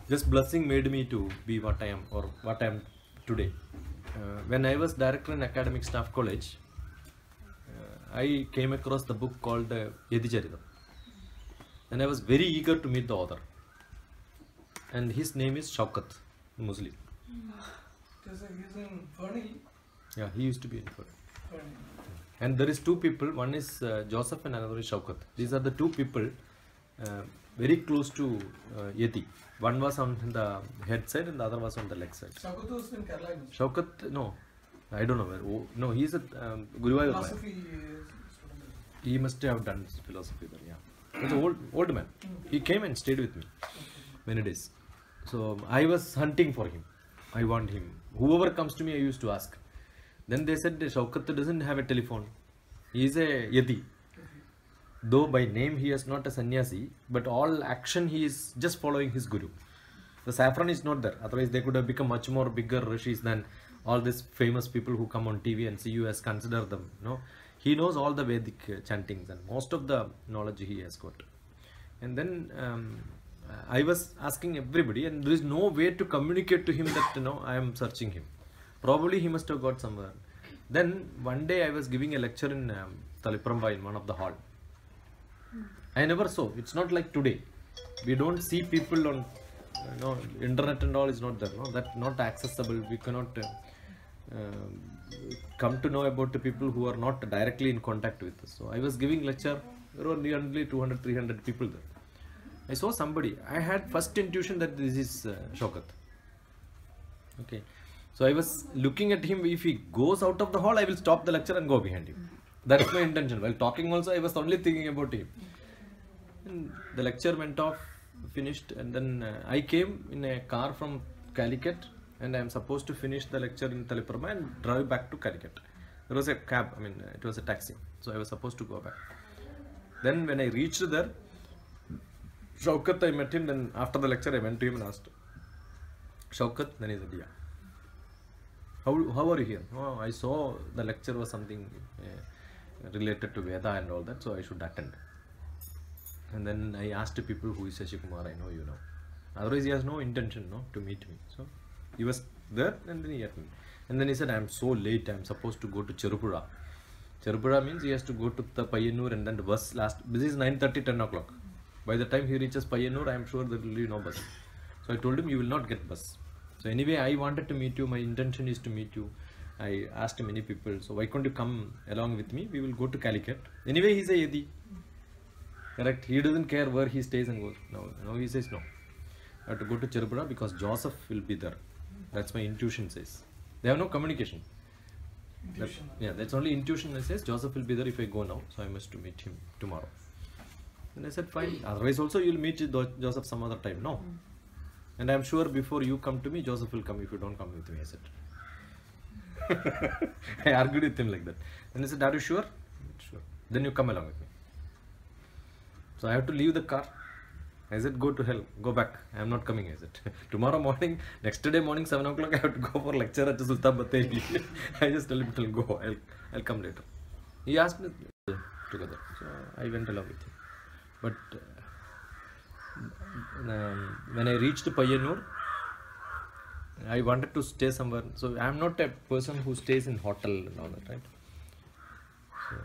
This blessing made me to be what I am or what I am today. When I was director in Academic Staff College, I came across the book called Yadicharitam, and I was very eager to meet the author. And his name is Shaukat, Muslim. He's in Fernie. Yeah, he used to be in Fernie. Fernie. And there is two people. One is Joseph and another is Shaukat. These are the two people very close to Yeti. One was on the head side and the other was on the leg side. Shaukat was in Kerala. Shaukat, no, I don't know where. Oh, no, he is a Guruvayur. Philosophy student. He must have done philosophy there, yeah. He's an old man. He came and stayed with me many days. So I was hunting for him. I want him. Whoever comes to me, I used to ask. Then they said Shaukat doesn't have a telephone. He is a Yati. Though by name he is not a sannyasi, but all action he is just following his guru. The saffron is not there. Otherwise they could have become much more bigger rishis than all these famous people who come on TV and see you as consider them. No, he knows all the Vedic chantings and most of the knowledge he has got. And then I was asking everybody, and there is no way to communicate to him that I am searching him. Probably he must have got somewhere. Then one day I was giving a lecture in Talipramba in one of the hall. I never saw. It's not like today. We don't see people on internet and all is not there. No, that not accessible. We cannot come to know about the people who are not directly in contact with us. So I was giving lecture. There were nearly 200, 300 people there. I saw somebody. I had first intuition that this is Shaukat. Okay. So I was looking at him. If he goes out of the hall, I will stop the lecture and go behind him. That's my intention. While talking also, I was only thinking about him. And the lecture went off, finished, and then I came in a car from Calicut, and I am supposed to finish the lecture in Taliprama and drive back to Calicut. There was a cab, it was a taxi, so I was supposed to go back. Then when I reached there, Shaukat, I met him, then after the lecture I went to him and asked, Shaukat, then he said, yeah. How are you here? Oh, I saw the lecture was something related to Veda and all that, so I should attend. And then I asked people, who is Shashi Kumar? I know you know. Otherwise he has no intention to meet me. So he was there and then he met me. And then he said, I am so late, I am supposed to go to Cherupura. Cherupura means he has to go to the Payyanur and then the bus this is 9:30, 10 o'clock. By the time he reaches Payyanur, I am sure there will be no bus. So I told him, you will not get bus. So anyway, I wanted to meet you, my intention is to meet you. I asked many people, so why can't you come along with me? We will go to Calicut. Anyway, he is a Yedi. Correct? He doesn't care where he stays and goes. No, he says no. I have to go to Cherupura because Joseph will be there. That's my intuition says. They have no communication. That's only intuition that says Joseph will be there if I go now. So I must to meet him tomorrow. And I said, fine. Otherwise also you will meet Joseph some other time. No. And I am sure before you come to me, Joseph will come if you don't come with me. I said. I argued with him like that. And he said, are you sure? Sure. Then you come along with me. So I have to leave the car. I said, go to hell, go back. I am not coming. I said, tomorrow morning, next day morning, 7 o'clock, I have to go for lecture at Sultan Batheli. I just tell him, go, I'll come later. He asked me together. So I went along with him. But when I reached Payyanur, I wanted to stay somewhere. So I am not a person who stays in hotel and all that, right? So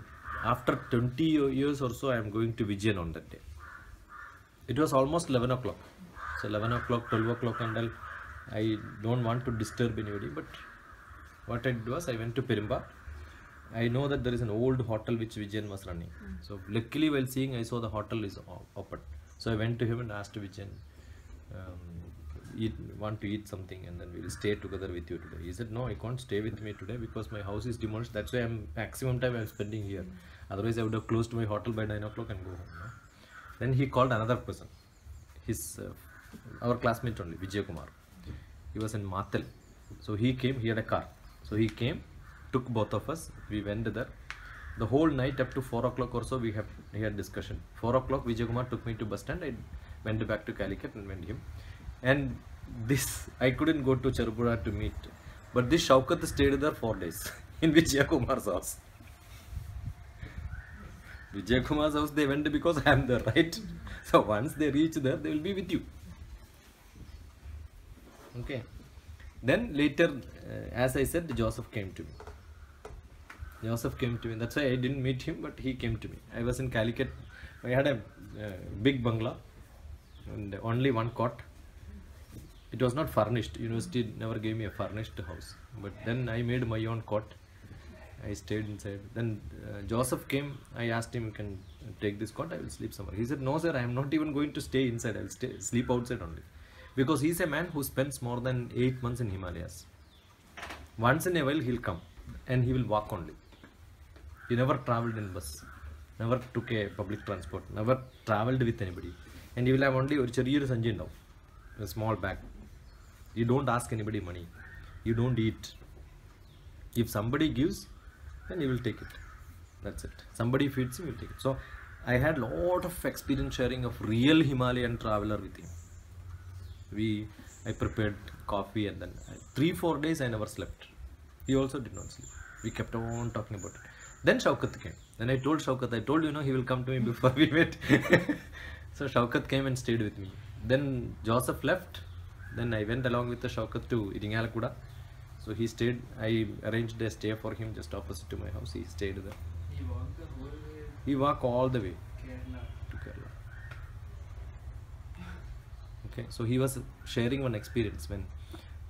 after 20 years or so, I am going to Vijayan on that day. It was almost 11 o'clock. So 11 o'clock, 12 o'clock and all. I don't want to disturb anybody, but what I did was I went to Perimba. I know that there is an old hotel which Vijayan was running. So luckily while seeing, I saw the hotel is open. So I went to him and asked Vijayan, want to eat something and then we will stay together with you today. He said, no, I can't stay with me today because my house is demolished. That's why maximum time I'm spending here. Otherwise I would have closed my hotel by 9 o'clock and go home. No? Then he called another person, our classmate only, Vijay Kumar. He was in Mathil. So he came, he had a car. So he came, took both of us, we went there. The whole night up to 4 o'clock or so we had discussion. 4 o'clock Vijay Kumar took me to bus stand. I went back to Calicut and went him. And I couldn't go to Cherupura to meet. But this Shaukat stayed there 4 days in Vijay Kumar's house. Vijay Kumar's house they went because I am there, right? So once they reach there, they will be with you. Okay. Then later, as I said, Joseph came to me. Joseph came to me. That's why I didn't meet him, but he came to me. I was in Calicut. I had a big bungalow and only one cot. It was not furnished. University never gave me a furnished house. But then I made my own cot. I stayed inside. Then Joseph came. I asked him, "Can take this cot? I will sleep somewhere." He said, "No, sir. I am not even going to stay inside. I will sleep outside only." Because he's a man who spends more than 8 months in Himalayas. Once in a while he'll come and he will walk only. He never traveled in bus, never took a public transport, never traveled with anybody. And he will have only a small bag. You don't ask anybody money. You don't eat. If somebody gives, then you will take it. That's it. Somebody feeds him, you will take it. So I had lot of experience sharing of real Himalayan traveler with him. I prepared coffee and then 3-4 days I never slept. He also did not sleep. We kept on talking about it. Then Shaukat came. Then I told Shaukat, he will come to me before we met. So Shaukat came and stayed with me. Then Joseph left. Then I went along with the Shaukat to Iringalakuda. So he stayed. I arranged a stay for him just opposite to my house. He stayed there. He walked the whole way He walked all the way Kerala. to Kerala. Okay, so he was sharing one experience when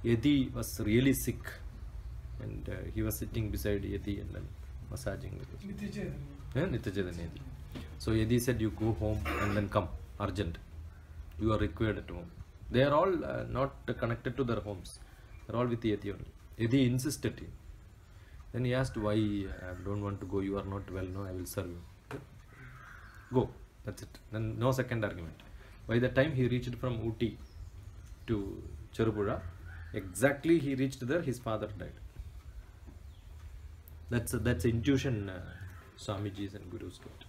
Yeti was really sick and he was sitting beside Yeti and then massaging with him. Nityachaitanya. So Yeti said, "You go home and then come, urgent. You are required at home." They are all not connected to their homes. They are all with Yeti only. Yeti insisted. Then he asked, "Why I don't want to go? You are not well. No, I will serve you." Go. That's it. Then no second argument. By the time he reached from Ooty to Cherupuzha, exactly he reached there, his father died. That's intuition Swamiji's and Guru's taught.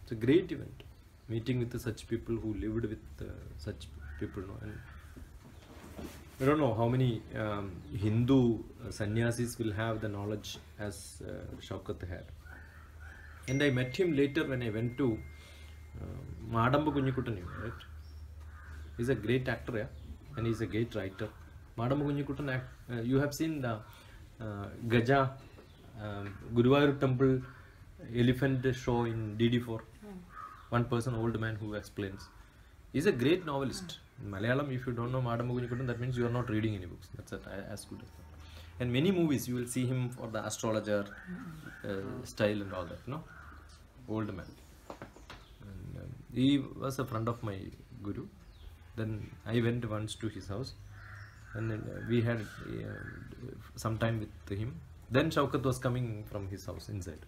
It's a great event. Meeting with such people who lived with such people. No? And I don't know how many Hindu sannyasis will have the knowledge as Shaukat had. And I met him later when I went to Madamba Kunyikutan, right? He's a great actor, yeah? And he's a great writer. Madamba Kunyikutan, you have seen the Gaja Guruvayur Temple elephant show in DD4. One person, old man who explains. He's a great novelist. In Malayalam, if you don't know Madamba Kunyikutan, that means you are not reading any books. That's as good as that. And many movies, you will see him for the astrologer style and all that, no? Old man. And, he was a friend of my guru. Then I went once to his house and then, we had some time with him. Then Shaukat was coming from his house inside.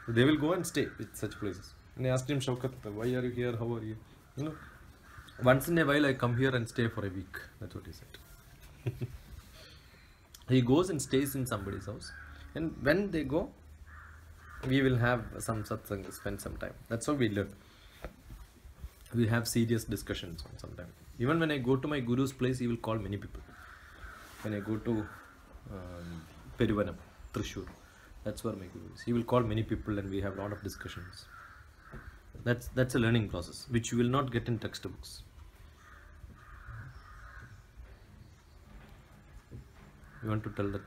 So they will go and stay with such places. And I asked him, "Shaukat, why are you here? How are you?" Once in a while I come here and stay for a week. That's what he said. He goes and stays in somebody's house. And when they go, we will have some satsang, spend some time. That's how we learn. We have serious discussions on some time. Even when I go to my guru's place, he will call many people. When I go to Peruvanam, Thrissur, that's where my guru is. He will call many people and we have a lot of discussions. That's a learning process, which you will not get in textbooks. You want to tell that